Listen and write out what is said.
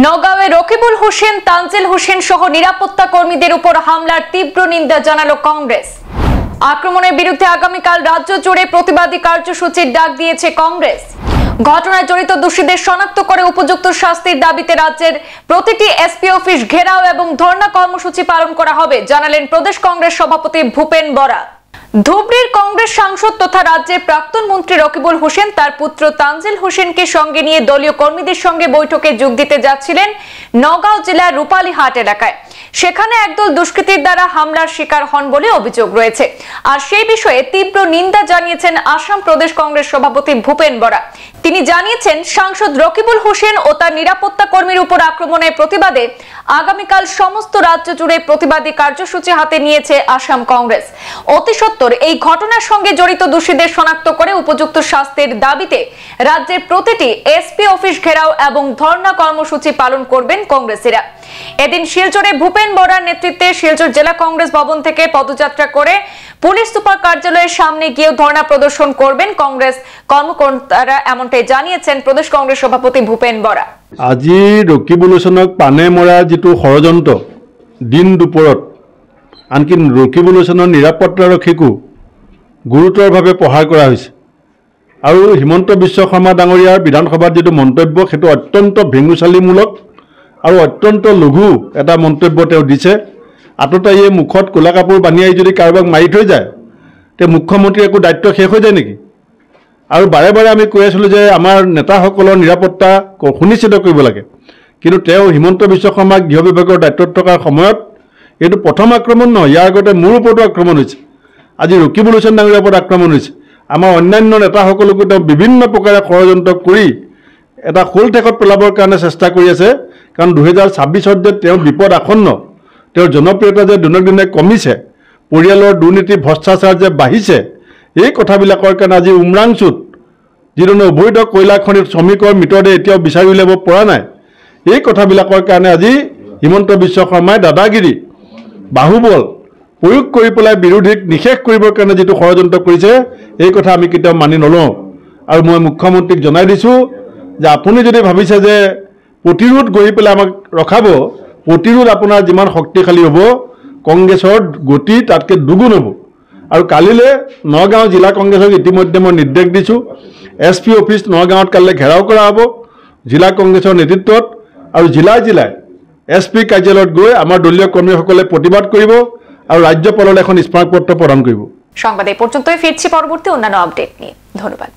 নওগাঁওয়ে রকিবুল হোসেন, তানজিল হোসেন সহ নিরাপত্তা কর্মীদের উপর হামলার তীব্র নিন্দা জানালো কংগ্রেস। আক্রমণের বিরুদ্ধে আগামীকাল রাজ্য জুড়ে প্রতিবাদী কার্যসূচির ডাক দিয়েছে কংগ্রেস। ঘটনায় জড়িত দোষীদের শনাক্ত করে উপযুক্ত শাস্তির দাবিতে রাজ্যের প্রতিটি এসপি অফিস ঘেরাও এবং ধর্ণা কর্মসূচি পালন করা হবে, জানালেন প্রদেশ কংগ্রেস সভাপতি ভূপেন বরা। ধুবড়ীর কংগ্রেস সাংসদ তথা রাজ্যের প্রাক্তন মন্ত্রী রকিবুল হোসেন তার পুত্র তানজিল হোসেনকে সঙ্গে নিয়ে দলীয় কর্মীদের সঙ্গে বৈঠকে যোগ দিতে যাচ্ছিলেন নওগাঁও জেলার রূপালীহাট এলাকায়। সেখানে একদল দুষ্কৃতীর দ্বারা হামলার শিকার হন বলে অভিযোগ রয়েছে। আর সেই বিষয়ে তীব্র নিন্দা জানিয়েছেন আসাম প্রদেশ কংগ্রেস সভাপতি ভূপেন বরা। তিনি জানিয়েছেন, সাংসদ রকিবুল হোসেন ও তার নিরাপত্তা কর্মীর উপর আক্রমণের প্রতিবাদে আগামীকাল সমস্ত রাজ্য জুড়ে প্রতিবাদী কার্যসূচি হাতে নিয়েছে আসাম কংগ্রেস। অতি সত্বর এই ঘটনার সঙ্গে জড়িত দোষীদের শনাক্ত করে উপযুক্ত শাস্তির দাবিতে রাজ্যের প্রতিটি এসপি অফিস ঘেরাও এবং ধর্ণা কর্মসূচি পালন করবেন কংগ্রেসীরা। এদিন শিলচরে ভূপেন বরার নেতৃত্বে শিলচর জেলা কংগ্রেস ভবন থেকে পদযাত্রা করে পুলিশ সুপার কার্যালয়ের সামনে গিয়ে ধর্ণা প্রদর্শন করবেন কংগ্রেস কর্মকর্তারা, এমনটাই জানিয়েছেন প্রদেশ কংগ্রেস সভাপতি ভূপেন বরা। আজি রকিবুল হোসেনক পানে মৰা যেটো ষড়যন্ত্ৰ দিন দুপৰত, আনকি ৰকিবুল হোসেনৰ নিৰাপত্তাৰক্ষীকো গুৰুতৰভাৱে প্ৰহাৰ কৰা হৈছে। আৰু হিমন্ত বিশ্ব শৰ্মা ডাঙৰীয়াৰ বিধানসভাত যেটো মন্তব্য সেইটো অত্যন্ত ভেঙুচালিমূলক আৰু অত্যন্ত লঘু এটা মন্তব্য তেওঁ দিছে। আততায়ীয়ে মুখত ক'লা কাপোৰ বান্ধি আহি যদি কাৰোবাক মাৰি থৈ যায় তে মুখ্যমন্ত্ৰীৰ একো দায়িত্ব শেষ হৈ যায় নেকি? আৰু বাৰে বাৰে আমি কৈ আছিলোঁ যে আমাৰ নেতাসকলৰ নিৰাপত্তা সুনিশ্চিত কৰিব লাগে, কিন্তু তেওঁ হিমন্ত বিশ্ব শৰ্মাক গৃহ বিভাগৰ দায়িত্বত থকাৰ সময়ত এইটো প্ৰথম আক্ৰমণ নহয়, ইয়াৰ আগতে মোৰ ওপৰতো আক্ৰমণ হৈছে, আজি ৰকিবুল হোসেন ডাঙৰীয়াৰ ওপৰত আক্ৰমণ হৈছে। আমাৰ অন্যান্য নেতাসকলকো তেওঁ বিভিন্ন প্ৰকাৰে ষড়যন্ত্ৰ কৰি এটা খোল ঠেকত পেলাবৰ কাৰণে চেষ্টা কৰি আছে। কাৰণ 2026 যে তেওঁ বিপদ আসন্ন, তেওঁৰ জনপ্ৰিয়তা যে দিনক দিনে কমিছে, পৰিয়ালৰ দুৰ্নীতি ভ্ৰষ্টাচাৰ যে বাঢ়িছে, এই কথাবিলাকৰ কাৰণে আজি উমৰাংচুত যিধৰণে অবৈধ কয়লা খনিত শ্ৰমিকৰ মৃতদেহ এতিয়াও বিচাৰি উলিয়াব পৰা নাই, এই কথাবিলাকৰ কাৰণে আজি হিমন্ত বিশ্ব শৰ্মাই দাদাগিৰি বাহুবল প্ৰয়োগ কৰি পেলাই বিৰোধীক নিষেধ কৰিবৰ কাৰণে যিটো ষড়যন্ত্ৰ কৰিছে, এই কথা আমি কেতিয়াও মানি নলওঁ। আৰু মই মুখ্যমন্ত্ৰীক জনাই দিছোঁ যে আপুনি যদি ভাবিছে যে প্ৰতিৰোধ গঢ়ি পেলাই আমাক ৰখাব, প্ৰতিৰোধ আপোনাৰ যিমান শক্তিশালী হ'ব কংগ্ৰেছৰ গতি তাতকৈ দুগুণ হ'ব। আৰু কালিলৈ নগাঁও জিলা কংগ্ৰেছক ইতিমধ্যে মই নিৰ্দেশ দিছোঁ, এছপি অফিচ নগাঁৱত কালিলৈ ঘেৰাও কৰা হ'ব জিলা কংগ্ৰেছৰ নেতৃত্বত, আৰু জিলাই জিলাই এছপি কাৰ্যালয়ত গৈ আমাৰ দলীয় কৰ্মীসকলে প্ৰতিবাদ কৰিব আৰু ৰাজ্যপাললৈ এখন স্মাৰকপত্ৰ প্ৰদান কৰিব। সংবাদ এই পৰ্যন্তই, ফিৰছি পৰবৰ্তী অন্যান্য আপডেট নিয়ে। ধন্যবাদ।